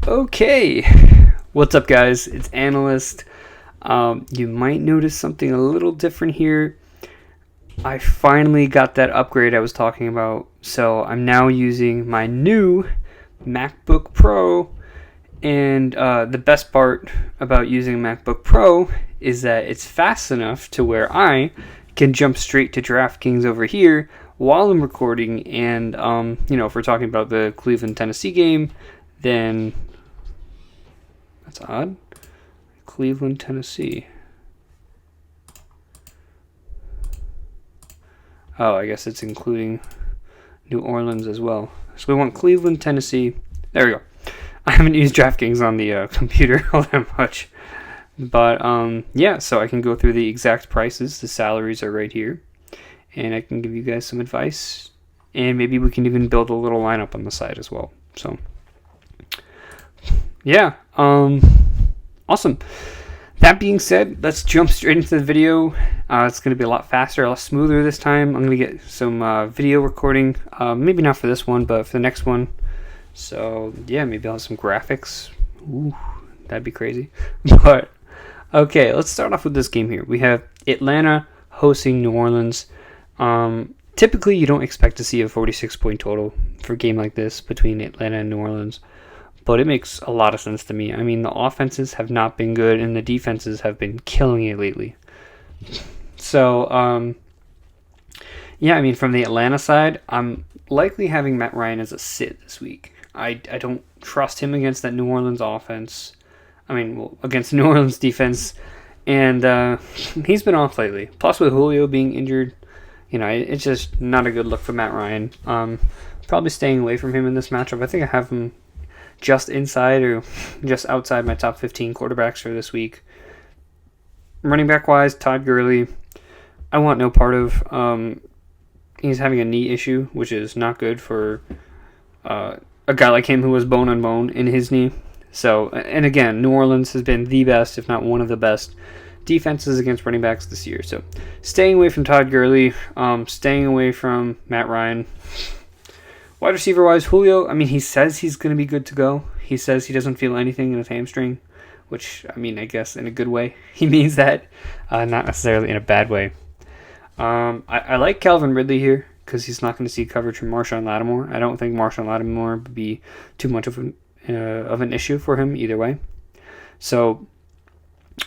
Okay, what's up guys? It's Analyst. You might notice something a little different here. I finally got that upgrade I was talking about, so I'm now using my new MacBook Pro, and the best part about using MacBook Pro is that it's fast enough to where I can jump straight to Draftkings over here while I'm recording, and if we're talking about the Cleveland-Tennessee game, then that's odd. Cleveland, Tennessee. Oh, I guess it's including New Orleans as well. So we want Cleveland, Tennessee. There we go. I haven't used DraftKings on the computer all that much. But, yeah, so I can go through the exact prices. The salaries are right here. And I can give you guys some advice. And maybe we can even build a little lineup on the side as well. So, yeah. Awesome. That being said, let's jump straight into the video. It's going to be a lot faster, a lot smoother this time. I'm going to get some video recording. Maybe not for this one, but for the next one. So, yeah, maybe I'll have some graphics. Ooh, that'd be crazy. But, okay, let's start off with this game here. We have Atlanta hosting New Orleans. Typically, you don't expect to see a 46-point total for a game like this between Atlanta and New Orleans. But it makes a lot of sense to me. I mean, the offenses have not been good, and the defenses have been killing it lately. So, yeah, I mean, from the Atlanta side, I'm likely having Matt Ryan as a sit this week. I don't trust him against that New Orleans offense. I mean, well, against New Orleans defense. And he's been off lately. Plus, with Julio being injured, it's just not a good look for Matt Ryan. Probably staying away from him in this matchup. I think I have him just inside or just outside my top 15 quarterbacks for this week. Running back wise, Todd Gurley, I want no part of. He's having a knee issue, which is not good for a guy like him who was bone on bone in his knee. So, and again, New Orleans has been the best, if not one of the best, defenses against running backs this year. So, staying away from Todd Gurley, staying away from Matt Ryan. Wide receiver wise, Julio, I mean, he says he's going to be good to go. He says he doesn't feel anything in his hamstring, which, I mean, I guess in a good way. He means that, not necessarily in a bad way. I like Calvin Ridley here because he's not going to see coverage from Marshawn Lattimore. I don't think Marshawn Lattimore would be too much of an issue for him either way. So,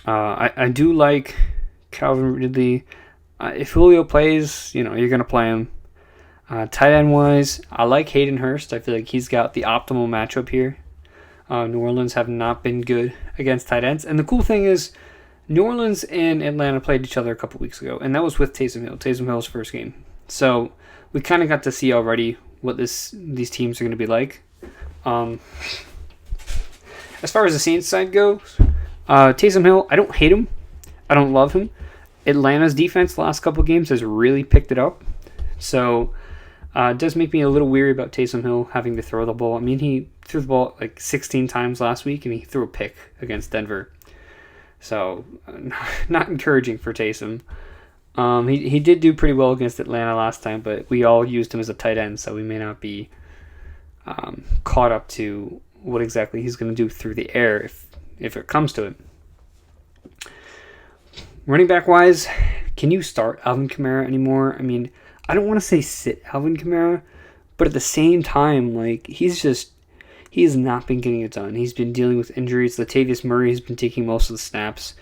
I do like Calvin Ridley. If Julio plays, you're going to play him. Tight end wise, I like Hayden Hurst. I feel like he's got the optimal matchup here. New Orleans have not been good against tight ends. And the cool thing is, New Orleans and Atlanta played each other a couple weeks ago, and that was with Taysom Hill. Taysom Hill's first game. So we kind of got to see already what these teams are going to be like. As far as the Saints side goes, Taysom Hill, I don't hate him. I don't love him. Atlanta's defense the last couple games has really picked it up. So it does make me a little weary about Taysom Hill having to throw the ball. I mean, he threw the ball like 16 times last week, and he threw a pick against Denver. So, not encouraging for Taysom. He did do pretty well against Atlanta last time, but we all used him as a tight end, so we may not be caught up to what exactly he's going to do through the air if it comes to it. Running back-wise, can you start Alvin Kamara anymore? I mean, I don't want to say sit Alvin Kamara, but at the same time, like, he has not been getting it done. He's been dealing with injuries. Latavius Murray has been taking most of the snaps.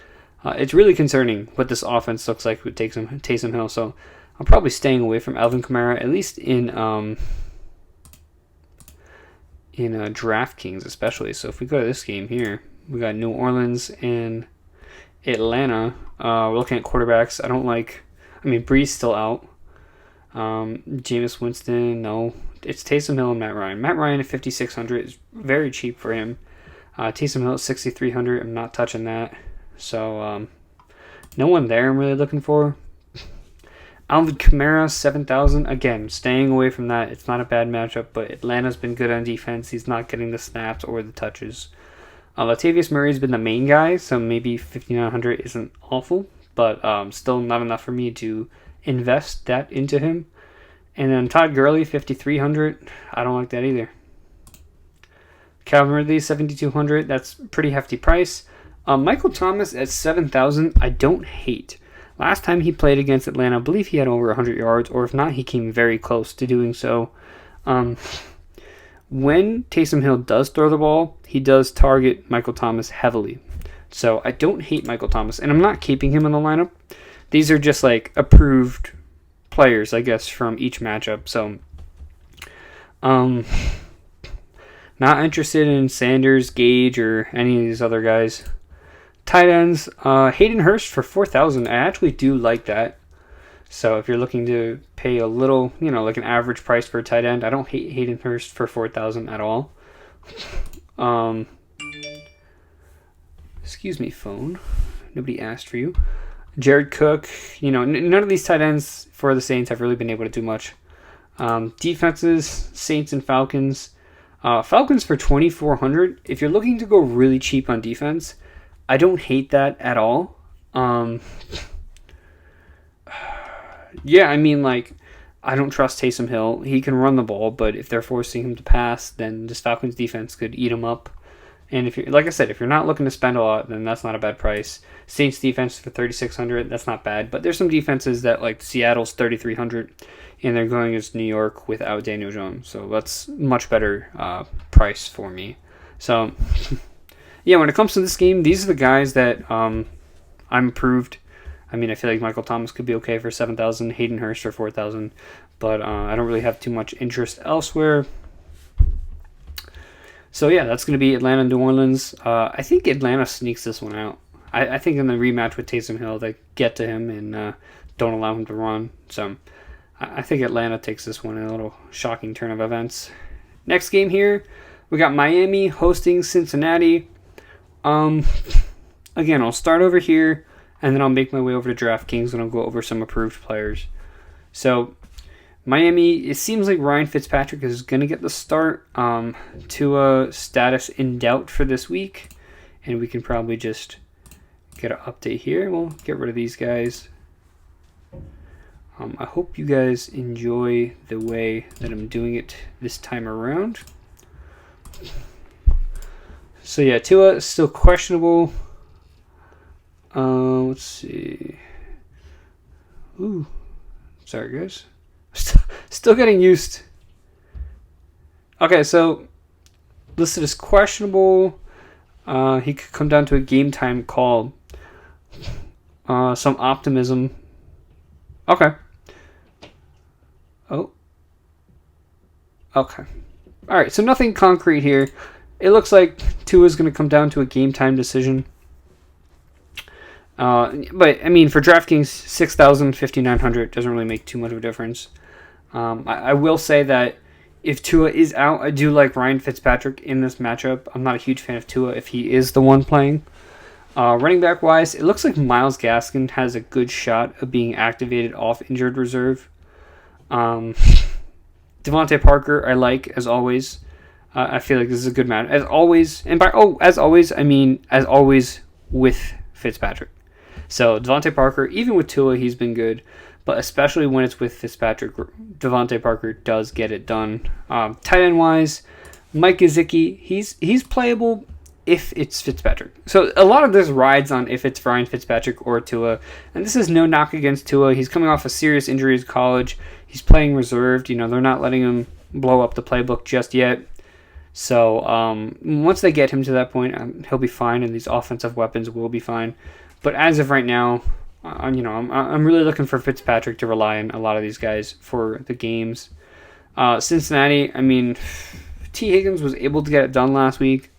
It's really concerning what this offense looks like with Taysom Hill, so I'm probably staying away from Alvin Kamara, at least in DraftKings especially. So if we go to this game here, we got New Orleans and Atlanta. We're looking at quarterbacks. Bree's still out. Jameis Winston, no. It's Taysom Hill and Matt Ryan. Matt Ryan at 5,600 is very cheap for him. Taysom Hill at 6,300. I'm not touching that. So, no one there I'm really looking for. Alvin Kamara, 7,000. Again, staying away from that. It's not a bad matchup, but Atlanta's been good on defense. He's not getting the snaps or the touches. Latavius Murray's been the main guy, so maybe 5,900 isn't awful, but still not enough for me to invest that into him. And then Todd Gurley, 5,300. I don't like that either. Calvin Ridley, 7,200. That's pretty hefty price. Michael Thomas at 7,000, I don't hate. Last time he played against Atlanta, I believe he had over 100 yards, or if not, he came very close to doing so. When Taysom Hill does throw the ball, he does target Michael Thomas heavily. So I don't hate Michael Thomas, and I'm not keeping him in the lineup. These are just like approved players, I guess, from each matchup. So, not interested in Sanders, Gage, or any of these other guys. Tight ends, Hayden Hurst for 4,000. I actually do like that. So if you're looking to pay a little, like an average price for a tight end, I don't hate Hayden Hurst for 4,000 at all. Excuse me, phone. Nobody asked for you. Jared Cook, none of these tight ends for the Saints have really been able to do much. Defenses, Saints and Falcons. Falcons for 2,400. If you're looking to go really cheap on defense, I don't hate that at all. Yeah, I don't trust Taysom Hill. He can run the ball, but if they're forcing him to pass, then this Falcons defense could eat him up. And if you're not looking to spend a lot, then that's not a bad price. Saints defense for 3,600, that's not bad. But there's some defenses that, like Seattle's 3,300, and they're going against New York without Daniel Jones. So that's much better price for me. So, yeah, when it comes to this game, these are the guys that I'm approved. I feel like Michael Thomas could be okay for 7,000, Hayden Hurst for 4,000, but I don't really have too much interest elsewhere. So, yeah, that's going to be Atlanta, New Orleans. I think Atlanta sneaks this one out. I think in the rematch with Taysom Hill, they get to him and don't allow him to run. So, I think Atlanta takes this one in a little shocking turn of events. Next game here, we got Miami hosting Cincinnati. Again, I'll start over here, and then I'll make my way over to DraftKings, and I'll go over some approved players. So, Miami, it seems like Ryan Fitzpatrick is going to get the start. Tua status in doubt for this week, and we can probably just get an update here. We'll get rid of these guys. I hope you guys enjoy the way that I'm doing it this time around. So yeah, Tua is still questionable. Let's see. Ooh, sorry guys. Still getting used. Okay, so listed as questionable. He could come down to a game time call. Some optimism. Okay. Oh. Okay. All right, so nothing concrete here. It looks like Tua's going to come down to a game time decision. But, for DraftKings, 6,000, 5,900 doesn't really make too much of a difference. I will say that if Tua is out, I do like Ryan Fitzpatrick in this matchup. I'm not a huge fan of Tua if he is the one playing. Running back wise, it looks like Myles Gaskin has a good shot of being activated off injured reserve. Devonte Parker, I like as always. I feel like this is a good match as always. And as always, I mean as always with Fitzpatrick. So Devonte Parker, even with Tua, he's been good. But especially when it's with Fitzpatrick, Devonte Parker does get it done. Tight end wise, Mike Gesicki, he's playable if it's Fitzpatrick. So a lot of this rides on if it's Ryan Fitzpatrick or Tua. And this is no knock against Tua. He's coming off a serious injury in college. He's playing reserved. They're not letting him blow up the playbook just yet. So once they get him to that point, he'll be fine, and these offensive weapons will be fine. But as of right now, I'm really looking for Fitzpatrick to rely on a lot of these guys for the games. Cincinnati, T. Higgins was able to get it done last week,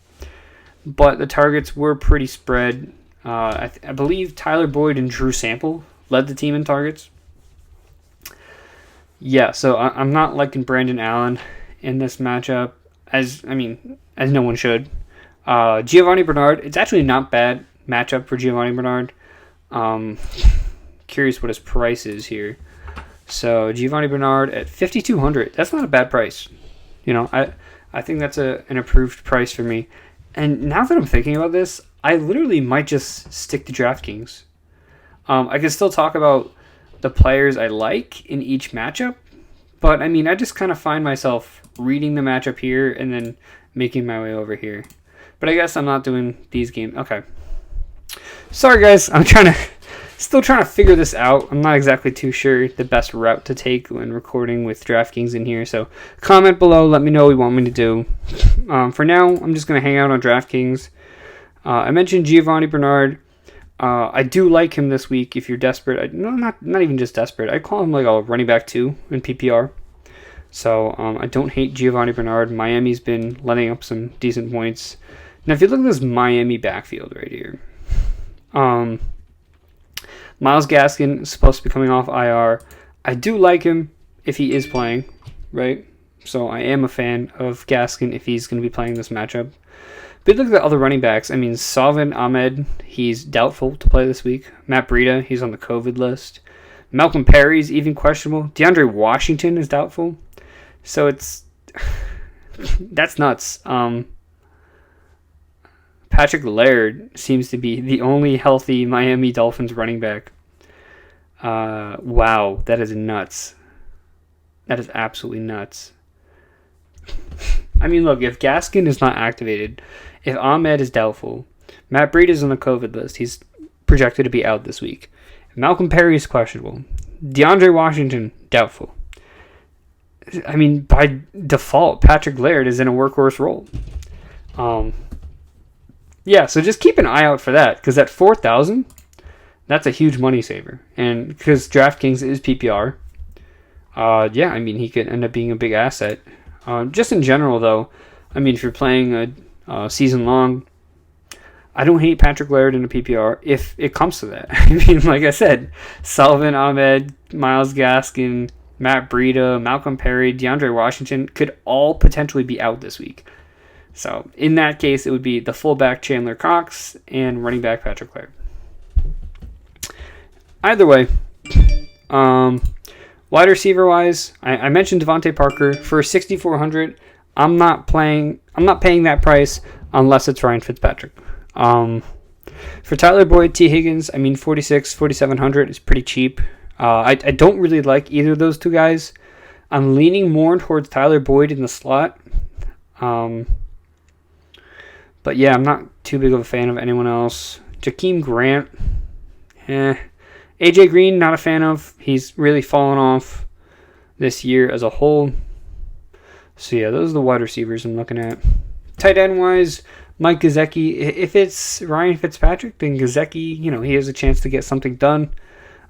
but the targets were pretty spread. I believe Tyler Boyd and Drew Sample led the team in targets. Yeah, so I'm not liking Brandon Allen in this matchup, as no one should. Giovanni Bernard, it's actually not bad matchup for Giovanni Bernard. Curious what his price is here. So Giovanni Bernard at 5,200. That's not a bad price. I think that's an approved price for me. And now that I'm thinking about this, I literally might just stick to DraftKings. I can still talk about the players I like in each matchup, but I just kind of find myself reading the matchup here and then making my way over here. But I guess I'm not doing these games. Okay. Sorry, guys. I'm still trying to figure this out. I'm not exactly too sure the best route to take when recording with DraftKings in here. So comment below. Let me know what you want me to do. For now, I'm just going to hang out on DraftKings. I mentioned Giovanni Bernard. I do like him this week if you're desperate. Not even just desperate. I call him like a running back 2 in PPR. So I don't hate Giovanni Bernard. Miami's been letting up some decent points. Now, if you look at this Miami backfield right here, Myles Gaskin is supposed to be coming off IR. I do like him if he is playing, right? So I am a fan of Gaskin if he's going to be playing this matchup. But look at the other running backs. I mean, Salvin Ahmed, he's doubtful to play this week. Matt Breida, he's on the COVID list. Malcolm Perry's even questionable. DeAndre Washington is doubtful. So it's... that's nuts. Patrick Laird seems to be the only healthy Miami Dolphins running back. Wow, that is nuts. That is absolutely nuts. I mean, look, if Gaskin is not activated, if Ahmed is doubtful, Matt Breida is on the COVID list. He's projected to be out this week. Malcolm Perry is questionable. DeAndre Washington, doubtful. I mean, by default, Patrick Laird is in a workhorse role. Yeah, so just keep an eye out for that, because at 4,000, that's a huge money saver. And because DraftKings is PPR, yeah, I mean, he could end up being a big asset. Just in general, though, I mean, if you're playing a season long, I don't hate Patrick Laird in a PPR if it comes to that. I mean, like I said, Salvin Ahmed, Myles Gaskin, Matt Breida, Malcolm Perry, DeAndre Washington could all potentially be out this week. So in that case, it would be the fullback Chandler Cox and running back Patrick Laird. Either way, wide receiver wise, I mentioned Devonte Parker for 6,400. I'm not paying that price unless it's Ryan Fitzpatrick. For Tyler Boyd, T. Higgins, I mean 4,700 is pretty cheap. I don't really like either of those two guys. I'm leaning more towards Tyler Boyd in the slot. But yeah, I'm not too big of a fan of anyone else. Jakeem Grant, AJ Green, not a fan of. He's really fallen off this year as a whole. So yeah, those are the wide receivers I'm looking at. Tight end wise, Mike Gesicki. If it's Ryan Fitzpatrick, then Gesicki, he has a chance to get something done.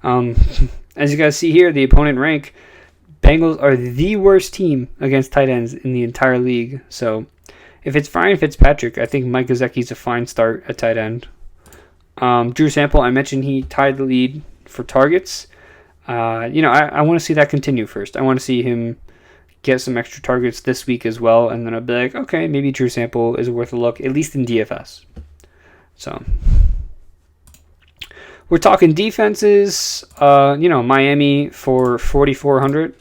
As you guys see here, the opponent rank, Bengals are the worst team against tight ends in the entire league. So if it's Ryan Fitzpatrick, I think Mike Gesicki's a fine start at tight end. Drew Sample, I mentioned he tied the lead for targets. I want to see that continue first. I want to see him get some extra targets this week as well, and then I'll be like, okay, maybe Drew Sample is worth a look, at least in DFS. So we're talking defenses. Miami for 4,400.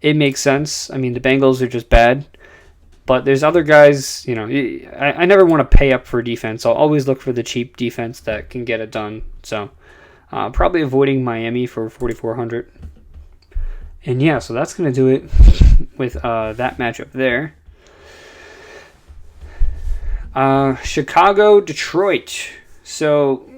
It makes sense. I mean, the Bengals are just bad. But there's other guys, I never want to pay up for defense. I'll always look for the cheap defense that can get it done. So probably avoiding Miami for 4,400. And yeah, so that's going to do it with that matchup there. Chicago, Detroit. So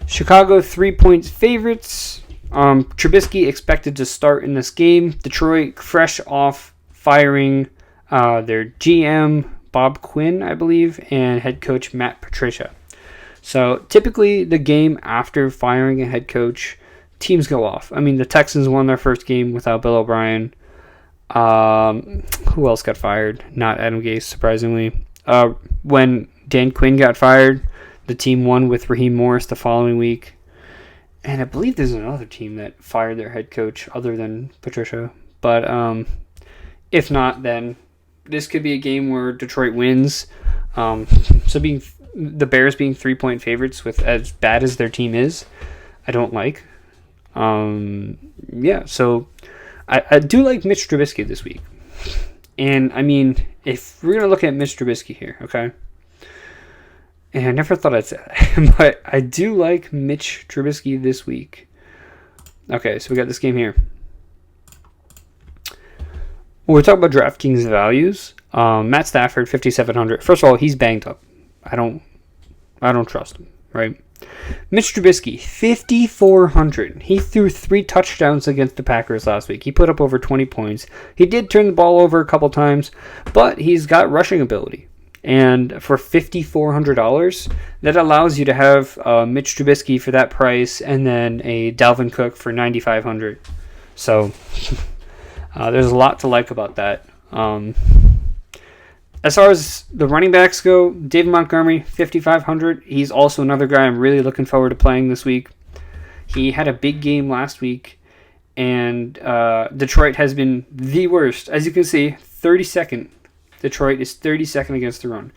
Chicago 3-point favorites. Trubisky expected to start in this game. Detroit fresh off firing their GM, Bob Quinn, I believe, and head coach Matt Patricia. So typically the game after firing a head coach, teams go off. I mean, the Texans won their first game without Bill O'Brien. Who else got fired? Not Adam Gase, surprisingly. When Dan Quinn got fired, the team won with Raheem Morris the following week. And I believe there's another team that fired their head coach other than Patricia. But if not, then this could be a game where Detroit wins. So the Bears being 3-point favorites with as bad as their team is, I don't like. So I do like Mitch Trubisky this week. And, I mean, if we're going to look at Mitch Trubisky here, okay? And I never thought I'd say that, but I do like Mitch Trubisky this week. Okay, so we got this game here. When we're talking about DraftKings values, Matt Stafford, 5,700. First of all, he's banged up. I don't trust him, right? Mitch Trubisky, 5,400. He threw 3 touchdowns against the Packers last week. He put up over 20 points. He did turn the ball over a couple times, but he's got rushing ability. And for $5,400, that allows you to have Mitch Trubisky for that price and then a Dalvin Cook for $9,500. So there's a lot to like about that. As far as the running backs go, David Montgomery, 5,500. He's also another guy I'm really looking forward to playing this week. He had a big game last week, and Detroit has been the worst. As you can see, 32nd. Detroit is 32nd against the run.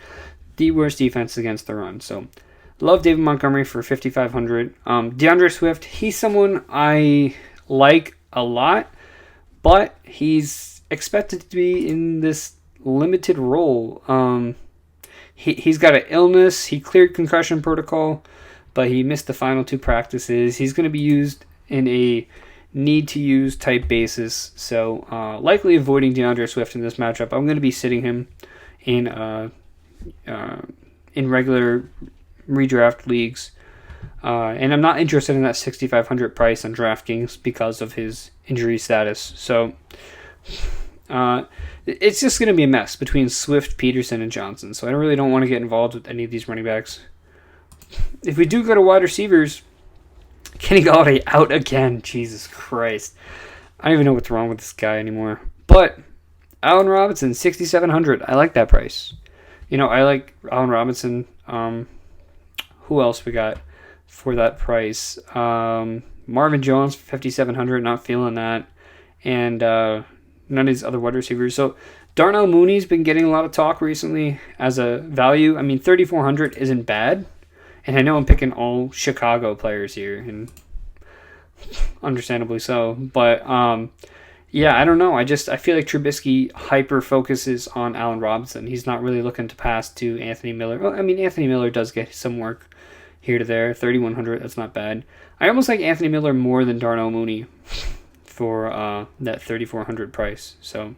The worst defense against the run. So, love David Montgomery for 5,500. Deandre Swift, he's someone I like a lot, but he's expected to be in this limited role. He's got an illness. He cleared concussion protocol, but he missed the final 2 practices. He's going to be used in a need-to-use type basis, so likely avoiding DeAndre Swift in this matchup. I'm going to be sitting him in regular redraft leagues, and I'm not interested in that 6,500 price on DraftKings because of his injury status. So it's just going to be a mess between Swift, Peterson, and Johnson. So I really don't want to get involved with any of these running backs. If we do go to wide receivers, Kenny Galladay out again. Jesus Christ. I don't even know what's wrong with this guy anymore. But Allen Robinson, 6,700. I like that price. I like Allen Robinson. Who else we got for that price? Marvin Jones, 5,700. Not feeling that. And none of these other wide receivers. So Darnell Mooney's been getting a lot of talk recently as a value. I mean, 3,400 isn't bad. And I know I'm picking all Chicago players here, and understandably so. But, yeah, I don't know. I feel like Trubisky hyper-focuses on Allen Robinson. He's not really looking to pass to Anthony Miller. Well, I mean, Anthony Miller does get some work here to there. 3,100, that's not bad. I almost like Anthony Miller more than Darnell Mooney for that 3,400 price. So,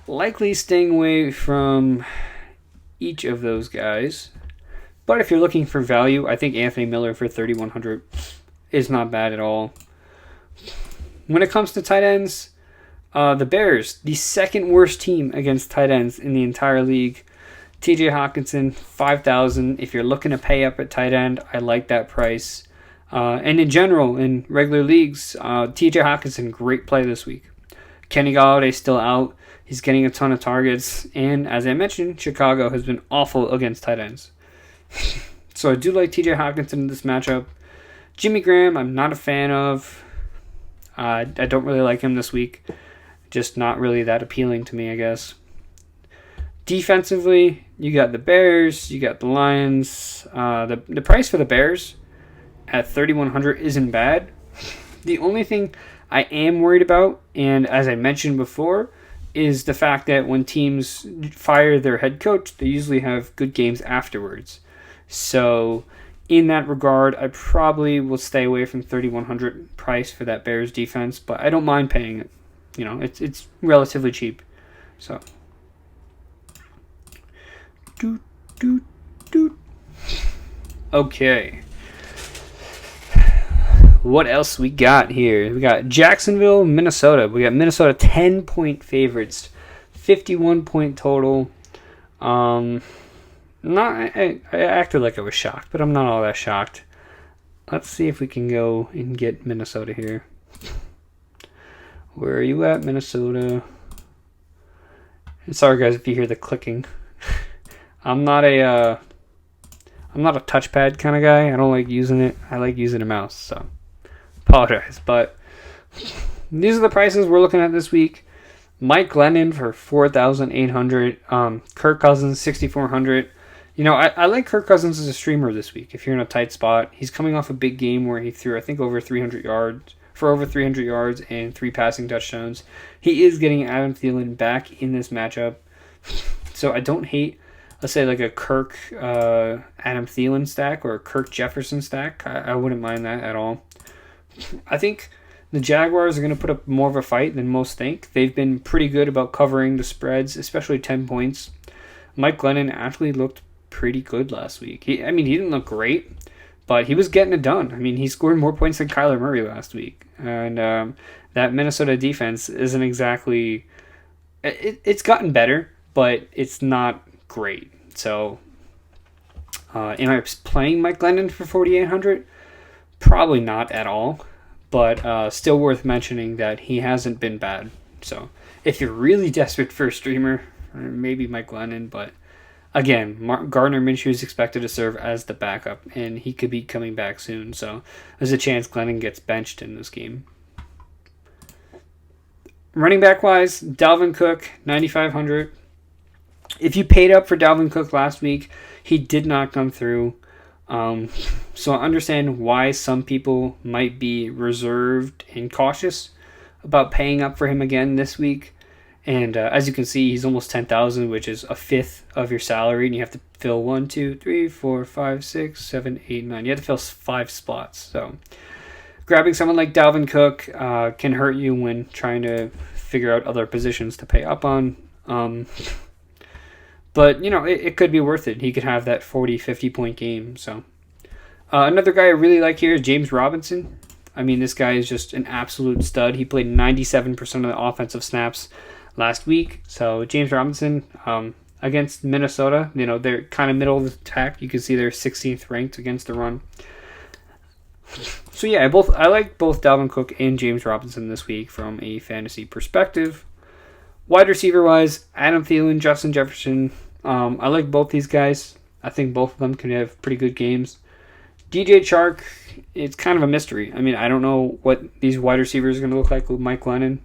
likely staying away from each of those guys. But if you're looking for value, I think Anthony Miller for 3,100 is not bad at all. When it comes to tight ends, the Bears, the second worst team against tight ends in the entire league. TJ Hawkinson, 5,000. If you're looking to pay up at tight end, I like that price. And in general, in regular leagues, TJ Hawkinson, great play this week. Kenny Galladay still out. He's getting a ton of targets. And as I mentioned, Chicago has been awful against tight ends. So I do like TJ Hawkinson in this matchup. Jimmy Graham, I'm not a fan of. I don't really like him this week. Just not really that appealing to me, I guess. Defensively, you got the Bears, you got the Lions. The price for the Bears at 3,100 isn't bad. The only thing I am worried about, and as I mentioned before, is the fact that when teams fire their head coach, they usually have good games afterwards. So, in that regard, I probably will stay away from 3,100 price for that Bears defense, but I don't mind paying it. It's relatively cheap. So, okay. What else we got here? We got Jacksonville, Minnesota. We got Minnesota 10-point favorites, 51-point total. I acted like I was shocked, but I'm not all that shocked. Let's see if we can go and get Minnesota here. Where are you at, Minnesota? And sorry, guys, if you hear the clicking. I'm not a touchpad kind of guy. I don't like using it. I like using a mouse, so apologize. But these are the prices we're looking at this week. Mike Glennon for 4,800. Kirk Cousins 6,400. I like Kirk Cousins as a streamer this week. If you're in a tight spot, he's coming off a big game where he threw, I think, over 300 yards and 3 passing touchdowns. He is getting Adam Thielen back in this matchup, so I don't hate, let's say, like a Kirk Adam Thielen stack or a Kirk Jefferson stack. I wouldn't mind that at all. I think The Jaguars are going to put up more of a fight than most think. They've been pretty good about covering the spreads, especially 10 points. Mike Glennon actually looked pretty good last week. He didn't look great, but he was getting it done. I mean, he scored more points than Kyler Murray last week. And that Minnesota defense isn't exactly... It's gotten better, but it's not great. So, am I playing Mike Glennon for 4,800? Probably not at all. But still worth mentioning that he hasn't been bad. So if you're really desperate for a streamer, maybe Mike Glennon. But again, Gardner Minshew is expected to serve as the backup, and he could be coming back soon. So there's a chance Glennon gets benched in this game. Running back wise, Dalvin Cook, 9,500. If you paid up for Dalvin Cook last week, he did not come through. So I understand why some people might be reserved and cautious about paying up for him again this week. And as you can see, he's almost 10,000, which is a fifth of your salary, and you have to fill 1, 2, 3, 4, 5, 6, 7, 8, 9. You have to fill 5 spots. So grabbing someone like Dalvin Cook can hurt you when trying to figure out other positions to pay up on. But, it could be worth it. He could have that 40, 50-point game. So another guy I really like here is James Robinson. I mean, this guy is just an absolute stud. He played 97% of the offensive snaps last week. So James Robinson against Minnesota, they're kind of middle of the pack. You can see they're 16th ranked against the run. So yeah, I like both Dalvin Cook and James Robinson this week from a fantasy perspective. Wide receiver wise, Adam Thielen, Justin Jefferson. I like both these guys. I think both of them can have pretty good games. DJ Chark, it's kind of a mystery. I mean, I don't know what these wide receivers are going to look like with Mike Glennon.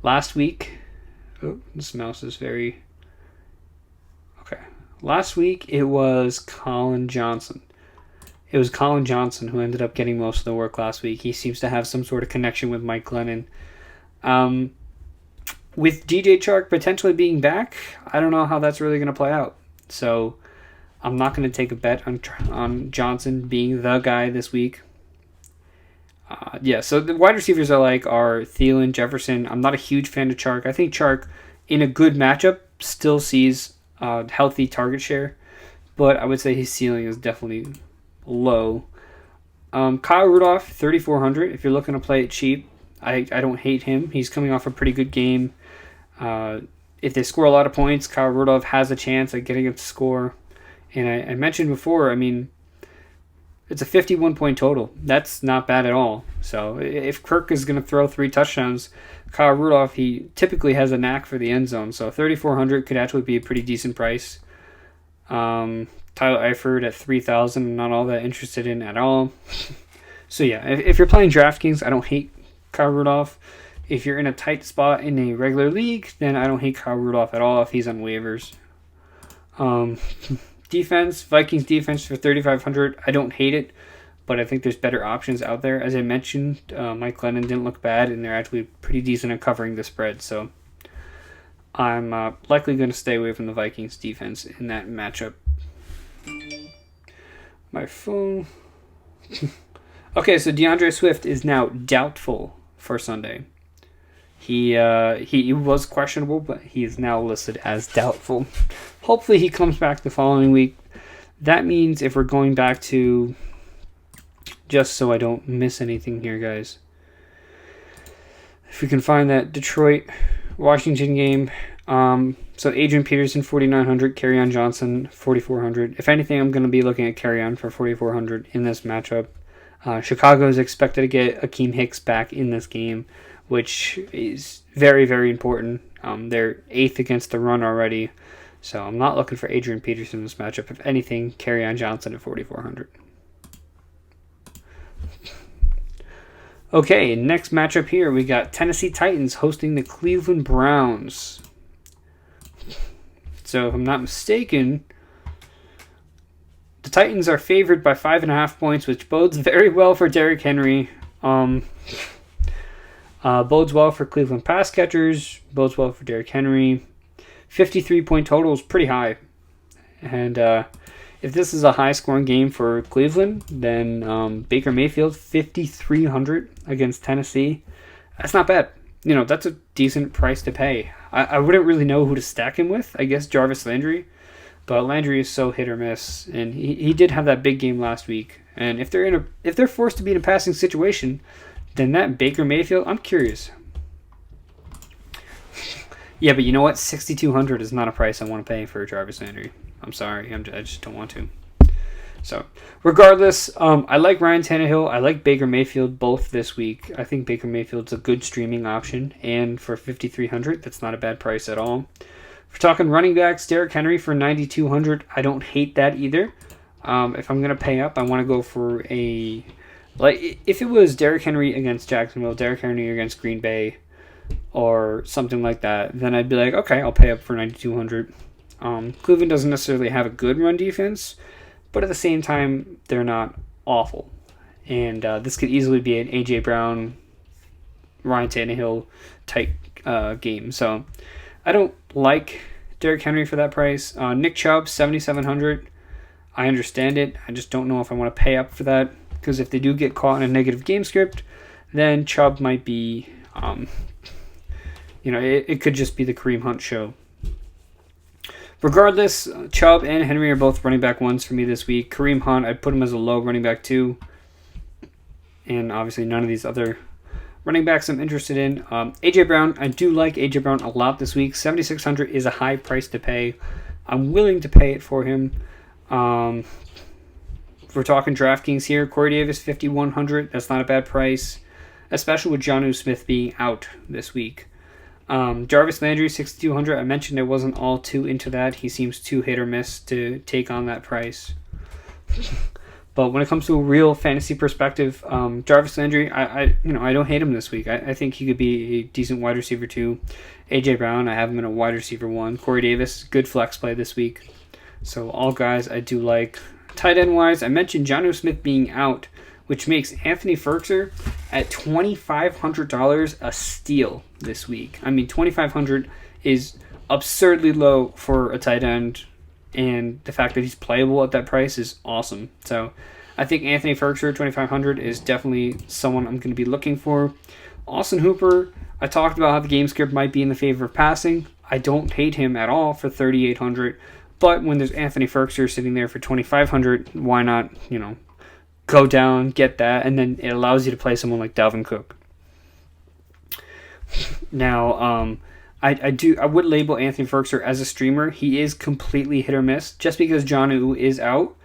Last week, this mouse is very... Okay. Last week, it was Colin Johnson. It was Colin Johnson who ended up getting most of the work last week. He seems to have some sort of connection with Mike Glennon. With DJ Chark potentially being back, I don't know how that's really going to play out. So I'm not going to take a bet on Johnson being the guy this week. So the wide receivers I like are Thielen, Jefferson. I'm not a huge fan of Chark. I think Chark, in a good matchup, still sees healthy target share, but I would say his ceiling is definitely low. Kyle Rudolph, 3,400. If you're looking to play it cheap, I don't hate him. He's coming off a pretty good game. If they score a lot of points, Kyle Rudolph has a chance at getting up to score. And I mentioned before, I mean, it's a 51-point total. That's not bad at all. So if Kirk is going to throw 3 touchdowns, Kyle Rudolph, he typically has a knack for the end zone. So 3,400 could actually be a pretty decent price. Tyler Eifert at 3,000, I'm not all that interested in at all. So yeah, if you're playing DraftKings, I don't hate Kyle Rudolph. If you're in a tight spot in a regular league, then I don't hate Kyle Rudolph at all if he's on waivers. Defense, Vikings defense for 3,500. I don't hate it, but I think there's better options out there. As I mentioned, Mike Glennon didn't look bad, and they're actually pretty decent at covering the spread. So I'm likely going to stay away from the Vikings defense in that matchup. My phone. Okay, so Deandre Swift is now doubtful for Sunday. He was questionable, but he is now listed as doubtful. Hopefully he comes back the following week. That means if we're going back to, just so I don't miss anything here, guys, if we can find that Detroit-Washington game, so Adrian Peterson, 4,900, Kerryon Johnson, 4,400. If anything, I'm going to be looking at Kerryon for 4,400 in this matchup. Chicago is expected to get Akeem Hicks back in this game, which is very, very important. They're 8th against the run already, so I'm not looking for Adrian Peterson in this matchup. If anything, Kerryon Johnson at 4,400. Okay, next matchup here, we got Tennessee Titans hosting the Cleveland Browns. So if I'm not mistaken, the Titans are favored by 5.5 points, which bodes very well for Derrick Henry. Bodes well for Cleveland pass catchers. Bodes well for Derrick Henry. 53-point total is pretty high. And if this is a high-scoring game for Cleveland, then Baker Mayfield, 5,300 against Tennessee. That's not bad. That's a decent price to pay. I wouldn't really know who to stack him with. I guess Jarvis Landry. But Landry is so hit or miss. And he did have that big game last week. And if they're forced to be in a passing situation, then that Baker Mayfield, I'm curious. Yeah, but you know what? 6,200 is not a price I want to pay for Jarvis Landry. I'm sorry. I just don't want to. So, regardless, I like Ryan Tannehill. I like Baker Mayfield both this week. I think Baker Mayfield's a good streaming option. And for 5,300, that's not a bad price at all. If we're talking running backs, Derrick Henry for 9,200. I don't hate that either. If I'm going to pay up, I want to go for if it was Derrick Henry against Jacksonville, Derrick Henry against Green Bay, or something like that, then I'd be like, okay, I'll pay up for 9,200. Cleveland doesn't necessarily have a good run defense, but at the same time, they're not awful. And this could easily be an A.J. Brown, Ryan Tannehill type game. So I don't like Derrick Henry for that price. Nick Chubb, 7,700. I understand it. I just don't know if I want to pay up for that, because if they do get caught in a negative game script, then Chubb might be, it could just be the Kareem Hunt show. Regardless, Chubb and Henry are both running back ones for me this week. Kareem Hunt, I'd put him as a low running back 2. And obviously none of these other running backs I'm interested in. A.J. Brown, I do like A.J. Brown a lot this week. 7,600 is a high price to pay. I'm willing to pay it for him. If we're talking DraftKings here, Corey Davis, 5,100. That's not a bad price, especially with Jonnu Smith being out this week. Jarvis Landry, 6,200. I mentioned I wasn't all too into that. He seems too hit or miss to take on that price. But when it comes to a real fantasy perspective, Jarvis Landry, I don't hate him this week. I think he could be a decent wide receiver 2. A.J. Brown, I have him in a wide receiver 1. Corey Davis, good flex play this week. So all guys I do like. Tight end wise, I mentioned Jonnu Smith being out, which makes Anthony Ferguson at $2,500 a steal this week. I mean, $2,500 is absurdly low for a tight end, and the fact that he's playable at that price is awesome. So I think Anthony Ferguson, $2,500, is definitely someone I'm going to be looking for. Austin Hooper, I talked about how the game script might be in the favor of passing. I don't hate him at all for $3,800, but when there's Anthony Ferguson sitting there for $2,500, why not, go down, get that, and then it allows you to play someone like Dalvin Cook. Now, I would label Anthony Ferguson as a streamer. He is completely hit or miss. Just because Jonnu is out,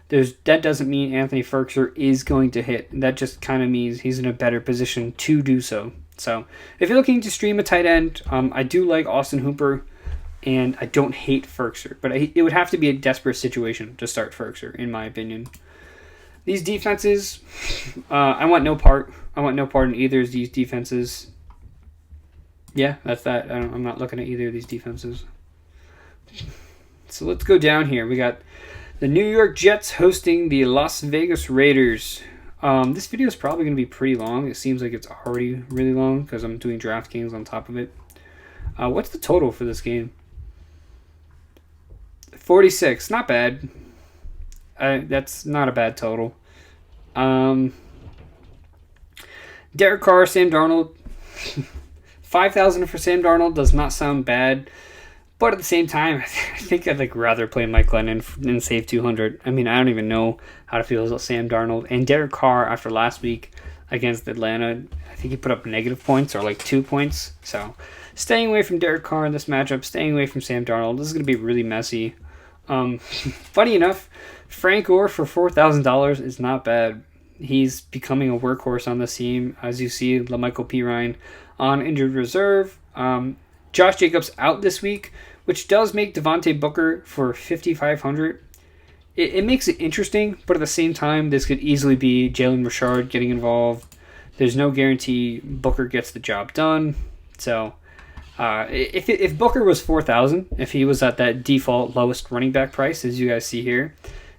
that doesn't mean Anthony Ferguson is going to hit. That just kind of means he's in a better position to do so. So, if you're looking to stream a tight end, I do like Austin Hooper, and I don't hate Ferguson, but it would have to be a desperate situation to start Ferguson, in my opinion. These defenses, I want no part. I want no part in either of these defenses. Yeah, that's that. I'm not looking at either of these defenses. So let's go down here. We got the New York Jets hosting the Las Vegas Raiders. This video is probably going to be pretty long. It seems like it's already really long because I'm doing DraftKings on top of it. What's the total for this game? 46. Not bad. That's not a bad total. Derek Carr, Sam Darnold. 5,000 for Sam Darnold does not sound bad, but at the same time, I think I'd rather play Mike Glennon than save 200. I mean, I don't even know how to feel about Sam Darnold and Derek Carr after last week against Atlanta. I think he put up negative points or 2 points. So, staying away from Derek Carr in this matchup, staying away from Sam Darnold. This is going to be really messy. Funny enough, Frank Gore for $4,000 is not bad. He's becoming a workhorse on this team. As you see, LaMichael Pirine on injured reserve. Josh Jacobs out this week, which does make Devontae Booker for $5,500. It makes it interesting, but at the same time, this could easily be Jalen Richard getting involved. There's no guarantee Booker gets the job done. So, if Booker was $4,000, if he was at that default lowest running back price, as you guys see here,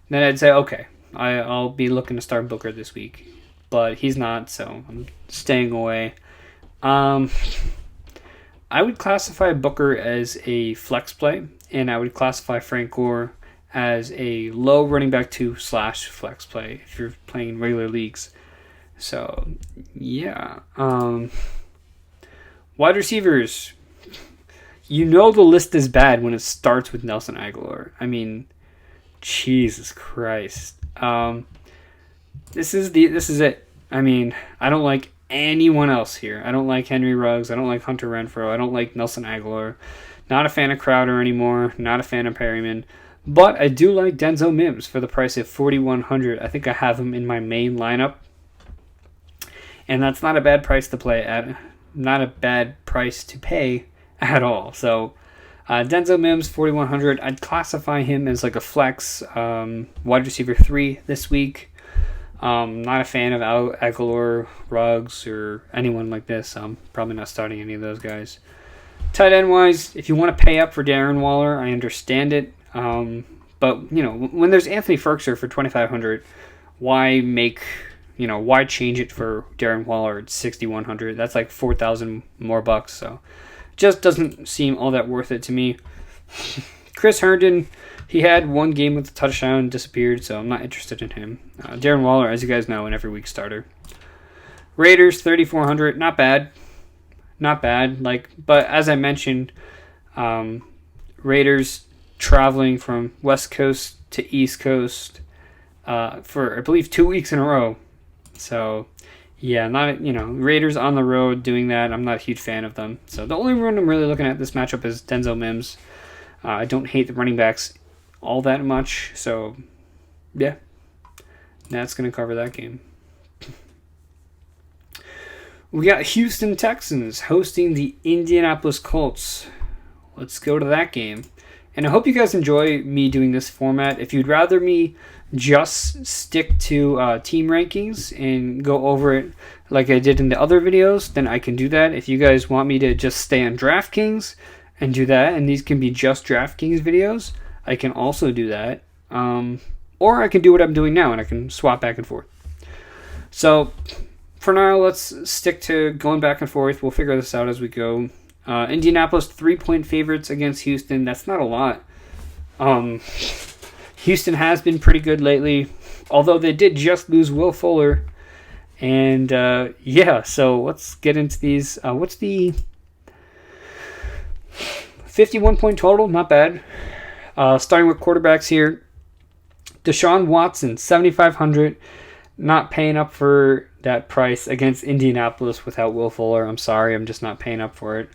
then I'd say, okay, I'll be looking to start Booker this week. But he's not, so I'm staying away. I would classify Booker as a flex play, and I would classify Frank Gore as a low running back 2 / flex play if you're playing in regular leagues. So, yeah. Wide receivers. You know the list is bad when it starts with Nelson Agholor. I mean, Jesus Christ. This is it. I mean, I don't like anyone else here. I don't like Henry Ruggs. I don't like Hunter Renfrow. I don't like Nelson Agholor. Not a fan of Crowder anymore. Not a fan of Perryman. But I do like Denzel Mims for the price of $4,100. I think I have him in my main lineup. And that's not a bad price to play at. Not a bad price to pay at all. So Denzel Mims, $4,100. I'd classify him as like a flex wide receiver 3 this week. Not a fan of Agholor, Ruggs, or anyone like this. I'm probably not starting any of those guys. Tight end wise, if you want to pay up for Darren Waller, I understand it. But when there's Anthony Ferguson for $2,500, why change it for Darren Waller at $6,100? That's like $4,000 more bucks. So, just doesn't seem all that worth it to me. Chris Herndon, he had one game with a touchdown and disappeared, so I'm not interested in him. Darren Waller, as you guys know, an every week starter. Raiders, $3,400, not bad. Not bad. But as I mentioned, Raiders traveling from West Coast to East Coast for, I believe, 2 weeks in a row. So, yeah, Raiders on the road doing that. I'm not a huge fan of them. So the only one I'm really looking at this matchup is Denzel Mims. I don't hate the running backs all that much. So, yeah, that's going to cover that game. We got Houston Texans hosting the Indianapolis Colts. Let's go to that game. And I hope you guys enjoy me doing this format. If you'd rather me just stick to team rankings and go over it like I did in the other videos, then I can do that. If you guys want me to just stay on Draftkings and do that, and these can be just Draftkings videos, I can also do that. Or I can do what I'm doing now, and I can swap back and forth. So, for now, let's stick to going back and forth. We'll figure this out as we go. Indianapolis 3-point favorites against Houston. That's not a lot. Houston has been pretty good lately, although they did just lose Will Fuller. And so let's get into these. What's the 51-point total? Not bad. Starting with quarterbacks here. Deshaun Watson, $7,500. Not paying up for that price against Indianapolis without Will Fuller. I'm sorry, I'm just not paying up for it.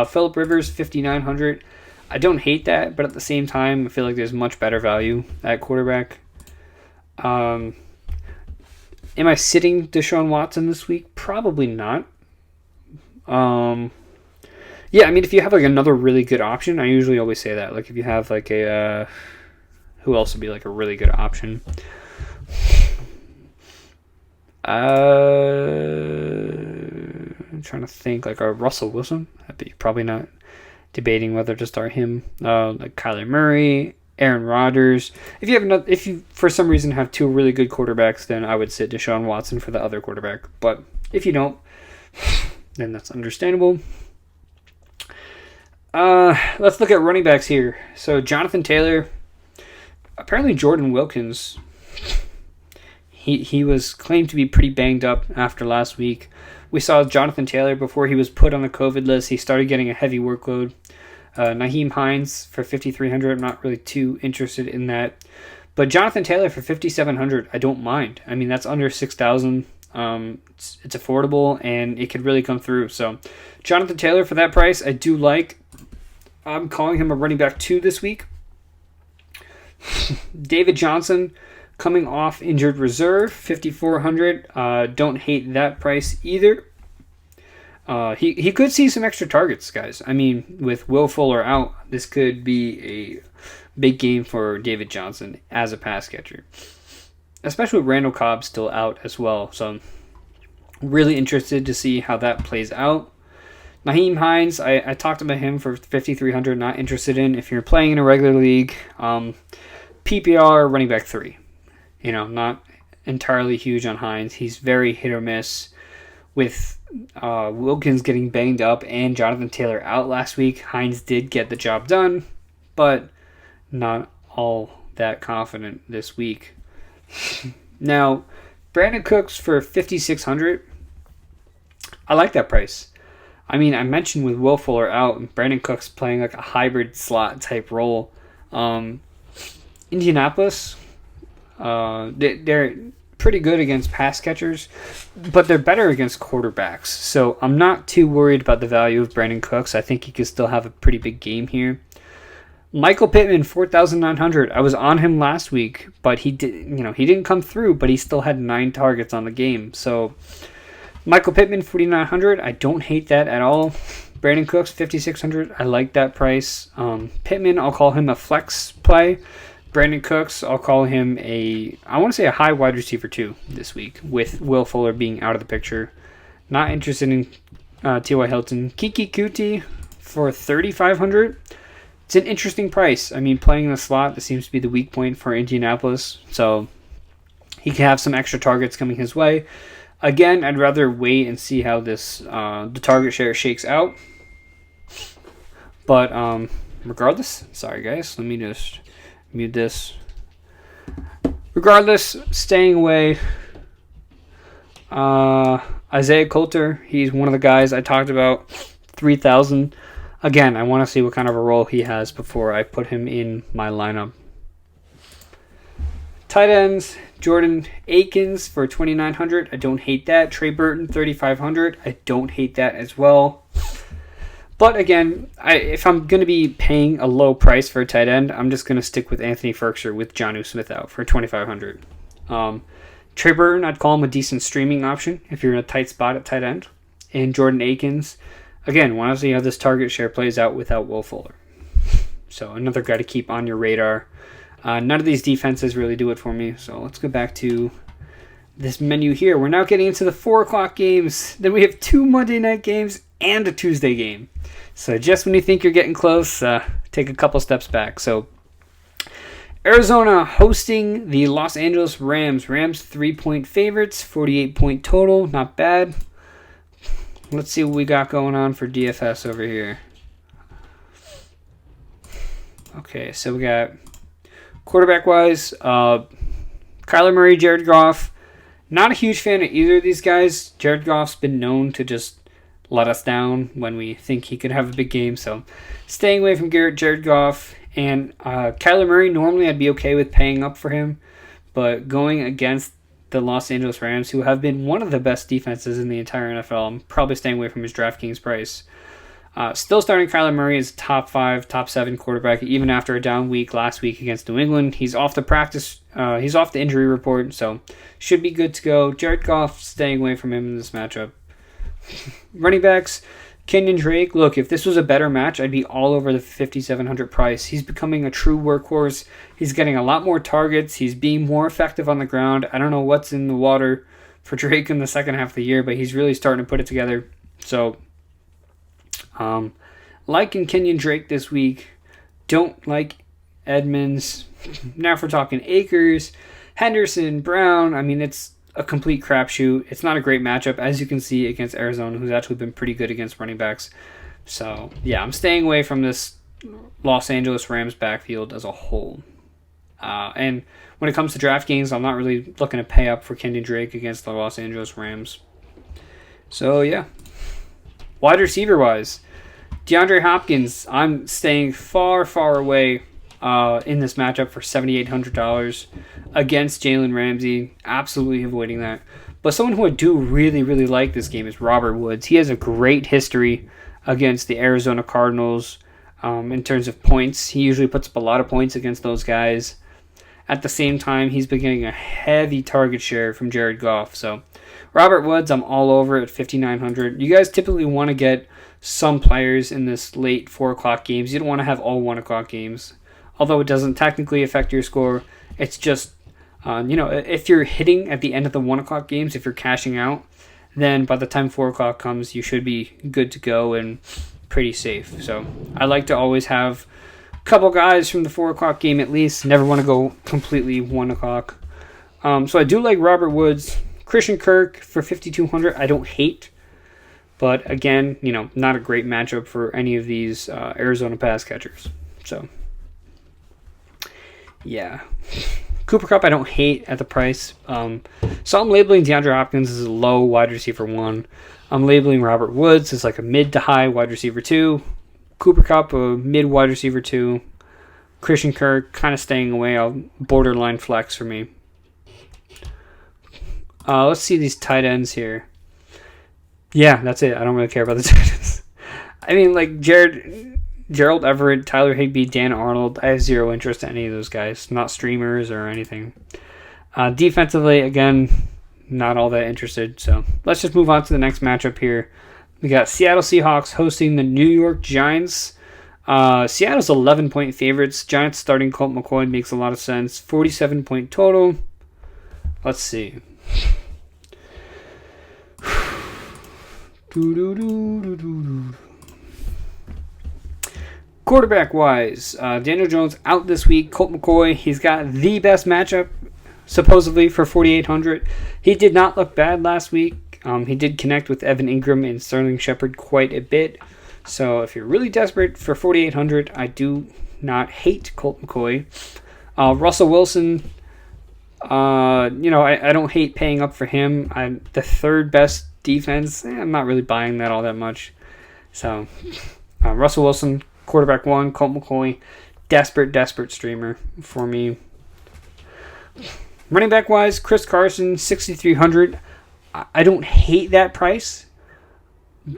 Phillip Rivers, $5,900. I don't hate that, but at the same time, I feel like there's much better value at quarterback. Am I sitting Deshaun Watson this week? Probably not. Yeah, I mean, if you have like another really good option, I usually always say that. Like if you have like a, who else would be like a really good option? I'm trying to think, like a Russell Wilson. I'd be probably not debating whether to start him. Like Kyler Murray, Aaron Rodgers. If you for some reason have two really good quarterbacks, then I would sit Deshaun Watson for the other quarterback. But if you don't, then that's understandable. Let's look at running backs here. So Jonathan Taylor, apparently Jordan Wilkins. He was claimed to be pretty banged up after last week. We saw Jonathan Taylor before he was put on the COVID list. He started getting a heavy workload. Nahim Heinz for $5,300. I'm not really too interested in that. But Jonathan Taylor for $5,700, I don't mind. I mean, that's under $6,000. It's affordable, and it could really come through. So Jonathan Taylor for that price, I do like. I'm calling him a running back 2 this week. David Johnson, coming off injured reserve, $5,400. Don't hate that price either. He could see some extra targets, guys. I mean, with Will Fuller out, this could be a big game for David Johnson as a pass catcher. Especially with Randall Cobb still out as well. So, really interested to see how that plays out. Nahim Heinz, I talked about him for $5,300. Not interested in. If you're playing in a regular league, PPR running back 3. Not entirely huge on Hines. He's very hit or miss. With Wilkins getting banged up and Jonathan Taylor out last week, Hines did get the job done, but not all that confident this week. Now, Brandon Cooks for $5,600. I like that price. I mean, I mentioned with Will Fuller out, and Brandon Cooks playing like a hybrid slot type role. Indianapolis, they're pretty good against pass catchers, but they're better against quarterbacks. So I'm not too worried about the value of Brandon Cooks. I think he could still have a pretty big game here. Michael Pittman, 4,900. I was on him last week, but he didn't come through, but he still had 9 targets on the game. So Michael Pittman, 4,900. I don't hate that at all. Brandon Cooks, 5,600. I like that price. Pittman, I'll call him a flex play. Brandon Cooks, I'll call him a high wide receiver 2 this week, with Will Fuller being out of the picture. Not interested in T.Y. Hilton. Kiki Kuti for 3,500. It's an interesting price. I mean, playing in the slot, that seems to be the weak point for Indianapolis. So he can have some extra targets coming his way. Again, I'd rather wait and see how this the target share shakes out. But regardless, sorry guys, let me just mute this. Regardless, staying away. Isaiah Coulter, he's one of the guys I talked about, 3,000. Again, I want to see what kind of a role he has before I put him in my lineup. Tight ends, Jordan Akins for 2,900. I don't hate that. Trey Burton, 3,500. I don't hate that as well. But again, if I'm going to be paying a low price for a tight end, I'm just going to stick with Anthony Ferkser with Jonnu Smith out for 2,500. Trey Burton, I'd call him a decent streaming option if you're in a tight spot at tight end. And Jordan Akins, again, want to see how this target share plays out without Will Fuller. So another guy to keep on your radar. None of these defenses really do it for me. So let's go back to this menu here. We're now getting into the 4 o'clock games. Then we have 2 Monday night games and a Tuesday game. So just when you think you're getting close, take a couple steps back. So Arizona hosting the Los Angeles Rams. Rams 3-point favorites, 48-point total. Not bad. Let's see what we got going on for DFS over here. Okay, so we got quarterback-wise, Kyler Murray, Jared Goff. Not a huge fan of either of these guys. Jared Goff's been known to just let us down when we think he could have a big game. So staying away from Jared Goff. And Kyler Murray, normally I'd be okay with paying up for him. But going against the Los Angeles Rams, who have been one of the best defenses in the entire NFL, I'm probably staying away from his DraftKings price. Still starting Kyler Murray as top 5, top 7 quarterback, even after a down week last week against New England. He's off he's off the injury report, so should be good to go. Jared Goff, staying away from him in this matchup. Running backs, Kenyan Drake. Look, if this was a better match, I'd be all over the 5,700 price. He's becoming a true workhorse. He's getting a lot more targets. He's being more effective on the ground. I don't know what's in the water for Drake in the second half of the year, but he's really starting to put it together. So, liking Kenyan Drake this week. Don't like Edmonds. Now if we're talking Akers, Henderson, Brown, I mean, it's a complete crapshoot. It's not a great matchup, as you can see, against Arizona, who's actually been pretty good against running backs. So, yeah, I'm staying away from this Los Angeles Rams backfield as a whole. And when it comes to DraftKings, I'm not really looking to pay up for Kenyan Drake against the Los Angeles Rams. So, yeah. Wide receiver-wise, DeAndre Hopkins, I'm staying far, far away in this matchup for $7,800 against Jalen Ramsey. Absolutely avoiding that. But someone who I do really, really like this game is Robert Woods. He has a great history against the Arizona Cardinals in terms of points. He usually puts up a lot of points against those guys. At the same time, he's been getting a heavy target share from Jared Goff. So Robert Woods, I'm all over at $5,900. You guys typically want to get some players in this late 4 o'clock games. You don't want to have all 1 o'clock games. Although it doesn't technically affect your score, it's just, if you're hitting at the end of the 1 o'clock games, if you're cashing out, then by the time 4 o'clock comes, you should be good to go and pretty safe. So I like to always have a couple guys from the 4 o'clock game at least. Never want to go completely 1 o'clock. So I do like Robert Woods. Christian Kirk for $5,200, I don't hate. But again, not a great matchup for any of these Arizona pass catchers. So Yeah. Cooper Kupp I don't hate at the price. So I'm labeling DeAndre Hopkins as a low wide receiver 1. I'm labeling Robert Woods as like a mid to high wide receiver 2. Cooper Kupp a mid wide receiver 2. Christian Kirk kind of staying away. Borderline flex for me. Let's see these tight ends here. Yeah, that's it. I don't really care about the tight ends. I mean, like Gerald Everett, Tyler Higbee, Dan Arnold. I have zero interest in any of those guys. Not streamers or anything. Defensively, again, not all that interested. So let's just move on to the next matchup here. We got Seattle Seahawks hosting the New York Giants. Seattle's 11-point favorites. Giants starting Colt McCoy makes a lot of sense. 47-point total. Let's see. Quarterback-wise, Daniel Jones out this week. Colt McCoy, he's got the best matchup, supposedly, for 4,800. He did not look bad last week. He did connect with Evan Ingram and Sterling Shepard quite a bit. So if you're really desperate for 4,800, I do not hate Colt McCoy. Russell Wilson, I don't hate paying up for him. The third best defense, I'm not really buying that all that much. So Russell Wilson, quarterback 1, Colt McCoy, desperate streamer for me. Running back wise, Chris Carson, 6,300. I don't hate that price,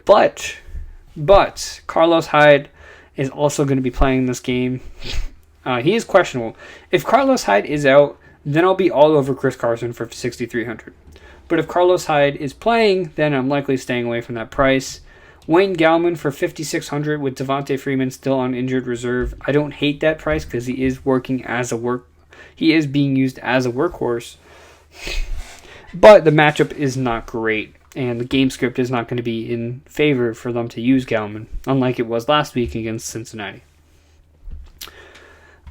but Carlos Hyde is also going to be playing this game. He is questionable. If Carlos Hyde is out, then I'll be all over Chris Carson for 6,300. But if Carlos Hyde is playing, then I'm likely staying away from that price. Wayne Gallman for 5,600 with Devontae Freeman still on injured reserve. I don't hate that price because he is He is being used as a workhorse. But the matchup is not great, and the game script is not going to be in favor for them to use Gallman, unlike it was last week against Cincinnati.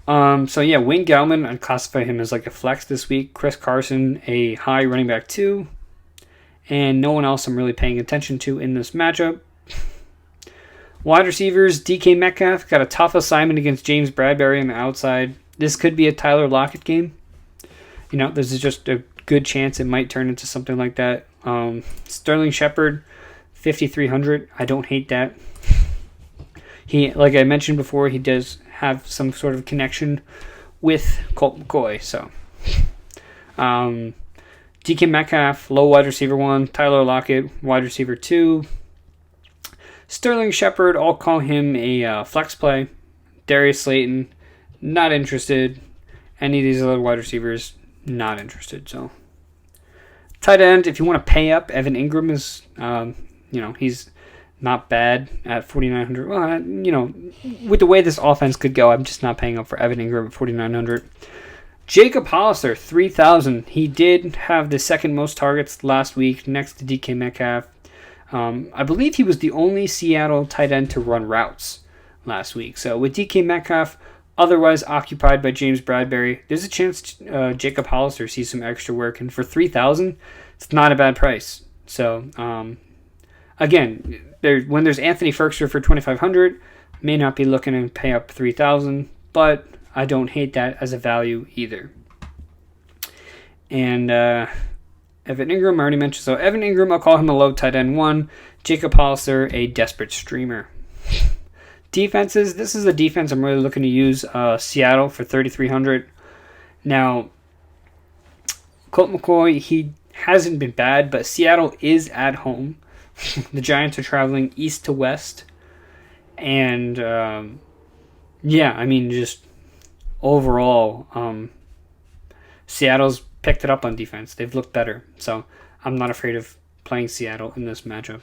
Wayne Gallman, I'd classify him as like a flex this week. Chris Carson, a high running back 2. And no one else I'm really paying attention to in this matchup. Wide receivers, DK Metcalf got a tough assignment against James Bradberry on the outside. This could be a Tyler Lockett game. This is just a good chance it might turn into something like that. Sterling Shepard, 5,300. I don't hate that. He, like I mentioned before, he does have some sort of connection with Colt McCoy. So, DK Metcalf, low wide receiver 1. Tyler Lockett, wide receiver 2. Sterling Shepard, I'll call him a flex play. Darius Slayton, not interested. Any of these other wide receivers, not interested. So, tight end, if you want to pay up, Evan Ingram is, he's not bad at 4,900. Well, with the way this offense could go, I'm just not paying up for Evan Ingram at 4,900. Jacob Hollister, 3,000. He did have the second most targets last week next to DK Metcalf. I believe he was the only Seattle tight end to run routes last week. So with DK Metcalf otherwise occupied by James Bradberry, there's a chance Jacob Hollister sees some extra work. And for 3,000, it's not a bad price. So, again, when there's Anthony Ferkser for 2,500, may not be looking to pay up 3,000, but I don't hate that as a value either. And Evan Ingram, I already mentioned. So Evan Ingram, I'll call him a low tight end 1. Jacob Hollister, a desperate streamer. Defenses, this is a defense I'm really looking to use. Seattle for 3,300. Now, Colt McCoy, he hasn't been bad, but Seattle is at home. The Giants are traveling east to west. And, just overall, Seattle's picked it up on defense. They've looked better. So I'm not afraid of playing Seattle in this matchup.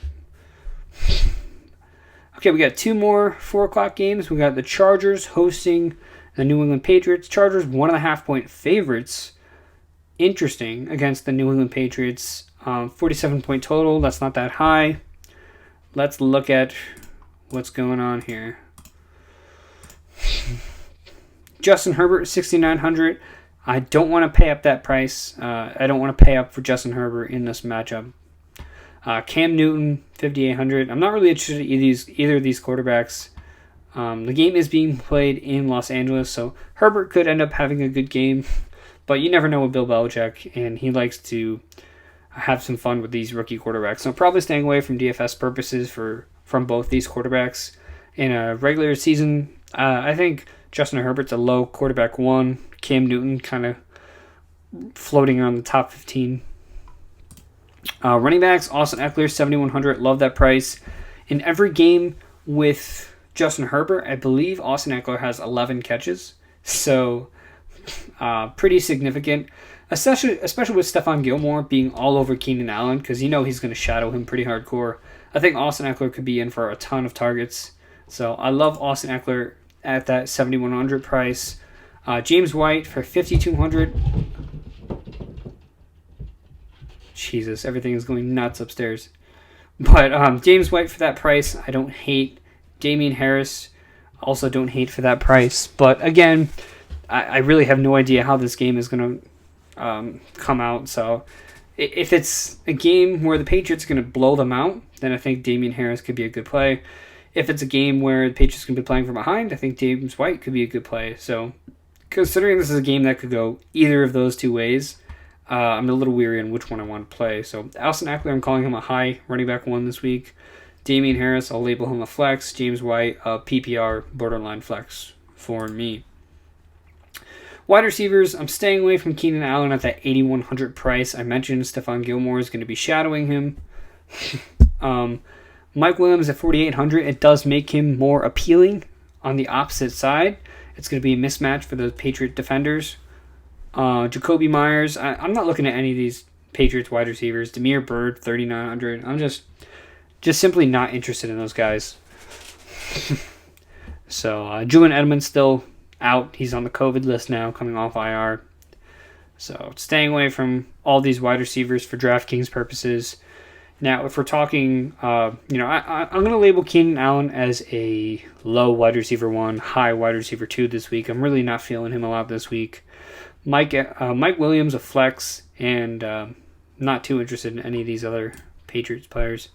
Okay, we got 2 more 4 o'clock games. We got the Chargers hosting the New England Patriots. Chargers 1.5-point favorites. Interesting against the New England Patriots. 47-point total. That's not that high. Let's look at what's going on here. Justin Herbert, 6,900. I don't want to pay up that price. I don't want to pay up for Justin Herbert in this matchup. Cam Newton, 5,800. I'm not really interested in either of these quarterbacks. The game is being played in Los Angeles, so Herbert could end up having a good game, but you never know with Bill Belichick, and he likes to have some fun with these rookie quarterbacks. So probably staying away from DFS purposes from both these quarterbacks. In a regular season, I think Justin Herbert's a low quarterback 1. Cam Newton kind of floating around the top 15. Running backs, Austin Eckler, 7,100. Love that price. In every game with Justin Herbert, I believe Austin Eckler has 11 catches. So pretty significant, especially with Stephon Gilmore being all over Keenan Allen, because he's going to shadow him pretty hardcore. I think Austin Eckler could be in for a ton of targets. So I love Austin Eckler at that 7,100 price. James White for 5,200. Jesus, everything is going nuts upstairs. But James White for that price, I don't hate. Damien Harris, also don't hate for that price. But again, I really have no idea how this game is going to come out. So if it's a game where the Patriots are going to blow them out, then I think Damien Harris could be a good play. If it's a game where the Patriots can be playing from behind, I think James White could be a good play. So considering this is a game that could go either of those two ways, I'm a little weary on which one I want to play. So Austin Eckler, I'm calling him a high running back 1 this week. Damien Harris, I'll label him a flex. James White, a PPR borderline flex for me. Wide receivers, I'm staying away from Keenan Allen at that 8,100 price. I mentioned Stephon Gilmore is going to be shadowing him. Mike Williams at 4,800, it does make him more appealing on the opposite side. It's going to be a mismatch for the Patriot defenders. Jacoby Myers, I'm not looking at any of these Patriots wide receivers. Damiere Byrd, 3,900. I'm just simply not interested in those guys. So Julian Edmonds still out. He's on the COVID list now, coming off IR. So staying away from all these wide receivers for DraftKings purposes. Now, if we're talking, I'm going to label Keenan Allen as a low wide receiver 1, high wide receiver 2 this week. I'm really not feeling him a lot this week. Mike Williams, a flex, and not too interested in any of these other Patriots players.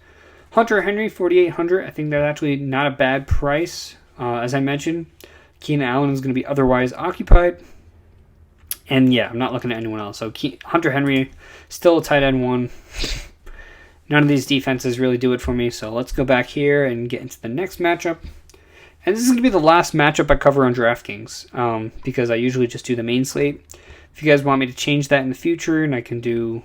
Hunter Henry, 4,800. I think that's actually not a bad price. As I mentioned, Keenan Allen is going to be otherwise occupied. And yeah, I'm not looking at anyone else. So Hunter Henry, still a tight end 1. None of these defenses really do it for me. So let's go back here and get into the next matchup. And this is going to be the last matchup I cover on DraftKings, because I usually just do the main slate. If you guys want me to change that in the future and I can do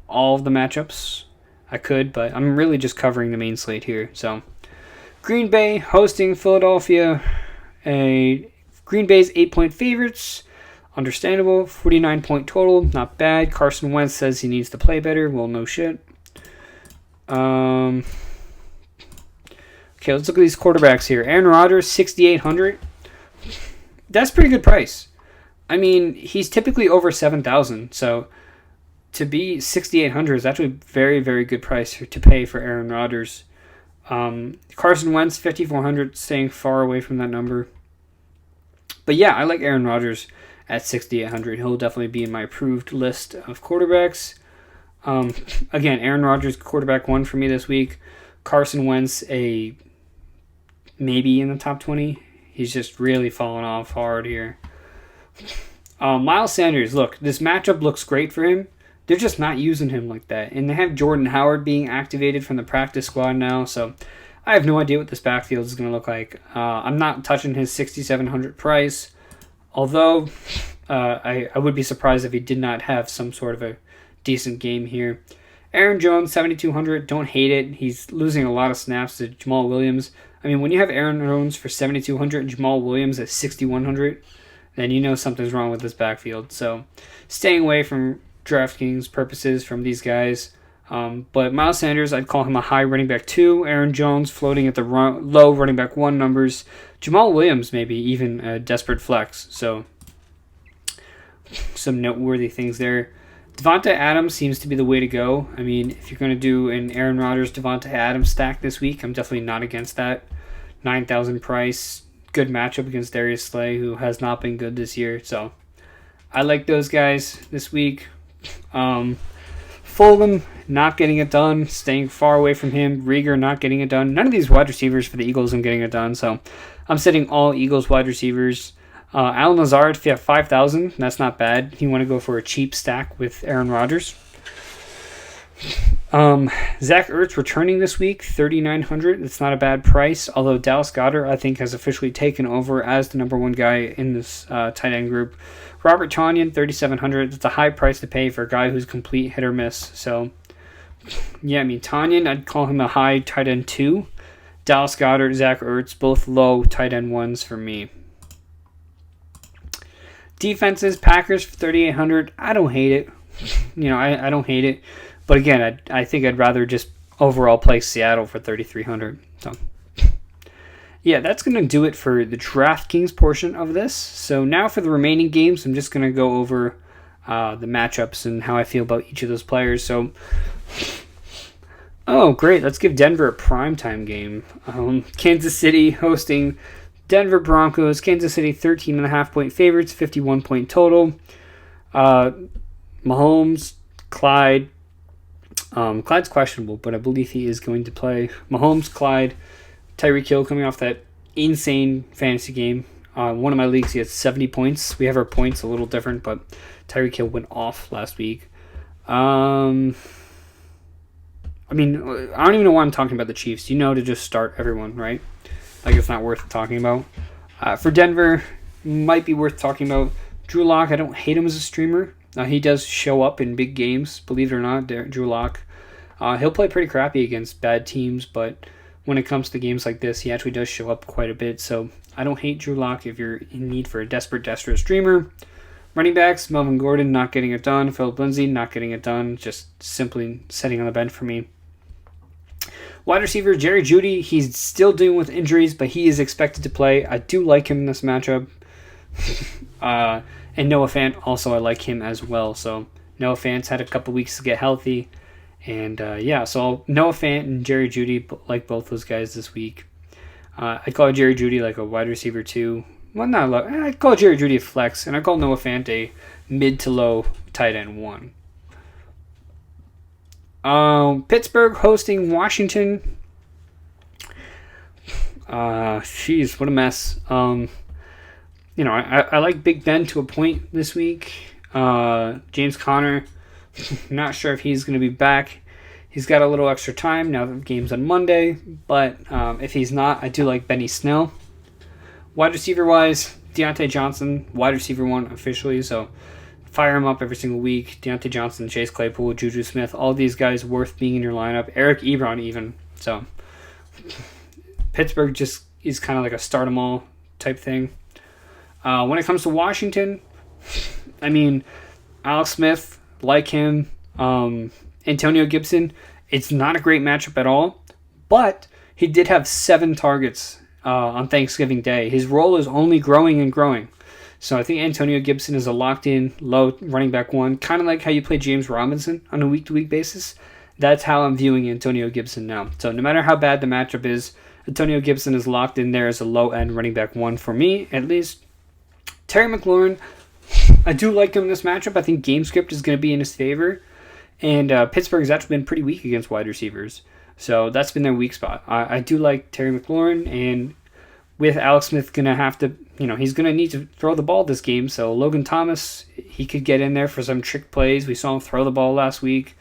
all of the matchups, I could, but I'm really just covering the main slate here. So Green Bay hosting Philadelphia. Green Bay's 8-point favorites. Understandable. 49-point total. Not bad. Carson Wentz says he needs to play better. Well, no shit. Okay, let's look at these quarterbacks here. Aaron Rodgers, 6,800. That's a pretty good price. I mean, he's typically over 7,000, so to be 6,800 is actually a very, very good price to pay for Aaron Rodgers. Carson Wentz, 5,400, staying far away from that number. But yeah, I like Aaron Rodgers at 6,800. He'll definitely be in my approved list of quarterbacks. Again, Aaron Rodgers, quarterback 1 for me this week. Carson Wentz, a maybe in the top 20. He's just really falling off hard here. Miles Sanders, look, this matchup looks great for him. They're just not using him like that. And they have Jordan Howard being activated from the practice squad now, so I have no idea what this backfield is going to look like. I'm not touching his 6,700 price, although I would be surprised if he did not have some sort of a decent game here. Aaron Jones, 7,200. Don't hate it. He's losing a lot of snaps to Jamal Williams. I mean, when you have Aaron Jones for 7,200 and Jamal Williams at 6,100, then you know something's wrong with this backfield. So staying away from DraftKings purposes from these guys. But Miles Sanders, I'd call him a high running back 2. Aaron Jones floating at the low running back 1 numbers. Jamal Williams maybe even a desperate flex. So some noteworthy things there. Devonte Adams seems to be the way to go. I mean, if you're going to do an Aaron Rodgers, Devonte Adams stack this week, I'm definitely not against that. 9,000 price, good matchup against Darius Slay, who has not been good this year. So I like those guys this week. Fulgham not getting it done, staying far away from him. Rieger not getting it done. None of these wide receivers for the Eagles are getting it done, so I'm sitting all Eagles wide receivers. Alan Lazard, if you have 5,000, that's not bad. You want to go for a cheap stack with Aaron Rodgers. Zach Ertz returning this week, 3,900. It's not a bad price, although Dallas Goedert, I think, has officially taken over as the number one guy in this tight end group. Robert Tonyan, 3,700. It's a high price to pay for a guy who's complete hit or miss. So, yeah, I mean, Tonyan, I'd call him a high tight end 2. Dallas Goedert, Zach Ertz, both low tight end 1s for me. Defenses, Packers for 3,800. I don't hate it. I don't hate it. But again, I think I'd rather just overall play Seattle for 3,300. So, yeah, that's going to do it for the DraftKings portion of this. So now for the remaining games, I'm just going to go over the matchups and how I feel about each of those players. So, oh, great. Let's give Denver a primetime game. Kansas City hosting Denver Broncos. Kansas City 13.5-point favorites, 51-point total. Mahomes, Clyde. Clyde's questionable, but I believe he is going to play. Mahomes, Clyde, Tyreek Hill coming off that insane fantasy game. One of my leagues, he had 70 points. We have our points a little different, but Tyreek Hill went off last week. I mean, I don't even know why I'm talking about the Chiefs. You know to just start everyone, right? Like, it's not worth talking about. For Denver, might be worth talking about. Drew Lock, I don't hate him as a streamer. He does show up in big games, believe it or not, Drew Lock. He'll play pretty crappy against bad teams, but when it comes to games like this, he actually does show up quite a bit. So I don't hate Drew Lock if you're in need for a desperate streamer. Running backs, Melvin Gordon not getting it done. Philip Lindsay not getting it done. Just simply sitting on the bench for me. Wide receiver, Jerry Judy. He's still dealing with injuries, but he is expected to play. I do like him in this matchup. And Noah Fant, also I like him as well. So Noah Fant's had a couple weeks to get healthy. And so Noah Fant and Jerry Judy, like both those guys this week. I'd call Jerry Judy like a wide receiver 2. Well, not low. I'd call Jerry Judy a flex. And I'd call Noah Fant a mid to low tight end 1. Pittsburgh hosting Washington. Jeez, what a mess. I like Big Ben to a point this week. James Conner, not sure if he's going to be back. He's got a little extra time now that the game's on Monday, but if he's not, I do like Benny Snell. Wide receiver-wise, Deontay Johnson, wide receiver 1 officially, so fire him up every single week. Deontay Johnson, Chase Claypool, Juju Smith, all these guys worth being in your lineup. Eric Ebron even. So Pittsburgh just is kind of like a start-em-all type thing. When it comes to Washington, I mean, Alex Smith, like him. Antonio Gibson, it's not a great matchup at all, but he did have 7 targets on Thanksgiving Day. His role is only growing and growing. So I think Antonio Gibson is a locked-in, low running back 1, kind of like how you play James Robinson on a week-to-week basis. That's how I'm viewing Antonio Gibson now. So no matter how bad the matchup is, Antonio Gibson is locked in there as a low-end running back 1 for me, at least. Terry McLaurin, I do like him in this matchup. I think game script is going to be in his favor. And Pittsburgh has actually been pretty weak against wide receivers. So that's been their weak spot. I do like Terry McLaurin. And with Alex Smith going to have to, he's going to need to throw the ball this game. So Logan Thomas, he could get in there for some trick plays. We saw him throw the ball last week.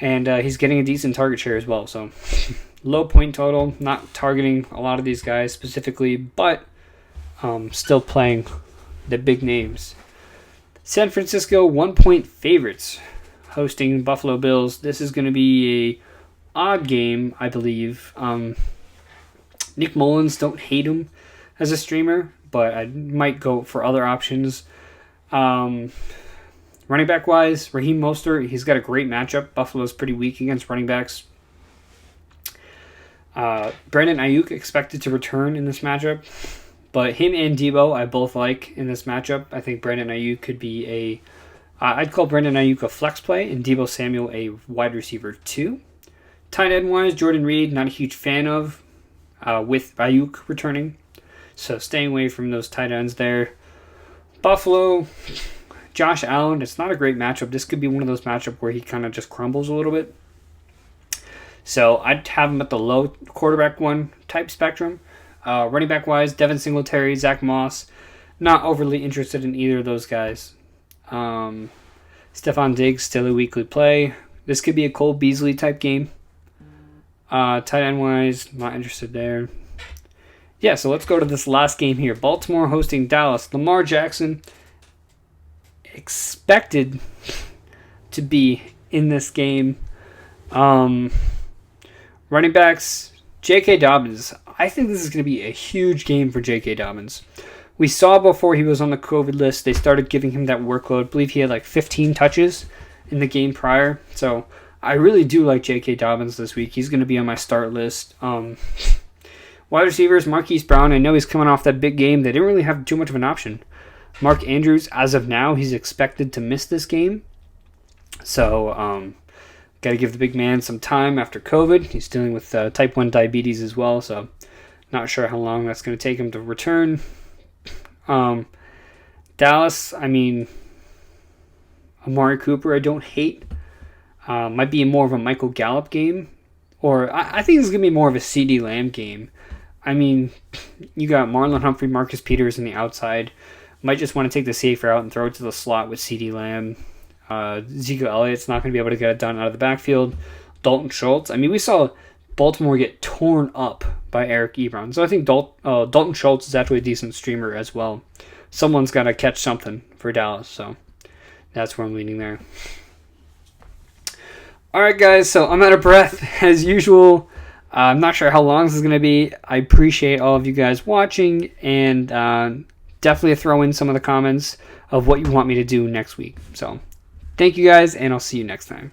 And he's getting a decent target share as well. So low point total, not targeting a lot of these guys specifically, but still playing the big names. San Francisco 1-point favorites hosting Buffalo Bills. This is going to be a odd game, I believe. Nick Mullins, don't hate him as a streamer, but I might go for other options. Running back wise, Raheem Mostert, he's got a great matchup. Buffalo's pretty weak against running backs. Brandon Ayuk expected to return in this matchup. But him and Debo, I both like in this matchup. I think Brandon Ayuk could be I'd call Brandon Ayuk a flex play and Debo Samuel a wide receiver 2. Tight end wise, Jordan Reed, not a huge fan of with Ayuk returning. So staying away from those tight ends there. Buffalo, Josh Allen, it's not a great matchup. This could be one of those matchups where he kind of just crumbles a little bit. So I'd have him at the low quarterback one type spectrum. Running back wise, Devin Singletary, Zach Moss. Not overly interested in either of those guys. Stephon Diggs, still a weekly play. This could be a Cole Beasley type game. Tight end wise, not interested there. Yeah, so let's go to this last game here. Baltimore hosting Dallas. Lamar Jackson expected to be in this game. Running backs, J.K. Dobbins. I think this is going to be a huge game for J.K. Dobbins. We saw before he was on the COVID list, they started giving him that workload. I believe he had like 15 touches in the game prior. So I really do like J.K. Dobbins this week. He's going to be on my start list. Wide receivers, Marquis Brown. I know he's coming off that big game. They didn't really have too much of an option. Mark Andrews, as of now, he's expected to miss this game. So, got to give the big man some time after COVID. He's dealing with type 1 diabetes as well, so not sure how long that's going to take him to return. Dallas, I mean, Amari Cooper, I don't hate. Might be more of a Michael Gallup game. Or I think it's going to be more of a CeeDee Lamb game. I mean, you got Marlon Humphrey, Marcus Peters on the outside. Might just want to take the safe route and throw it to the slot with CeeDee Lamb. Ezekiel Elliott's not going to be able to get it done out of the backfield. Dalton Schultz. I mean, we saw Baltimore get torn up by Eric Ebron. So I think Dalton Schultz is actually a decent streamer as well. Someone's got to catch something for Dallas. So that's where I'm leaning there. Alright guys, so I'm out of breath as usual. I'm not sure how long this is going to be. I appreciate all of you guys watching, and definitely throw in some of the comments of what you want me to do next week. So thank you guys, and I'll see you next time.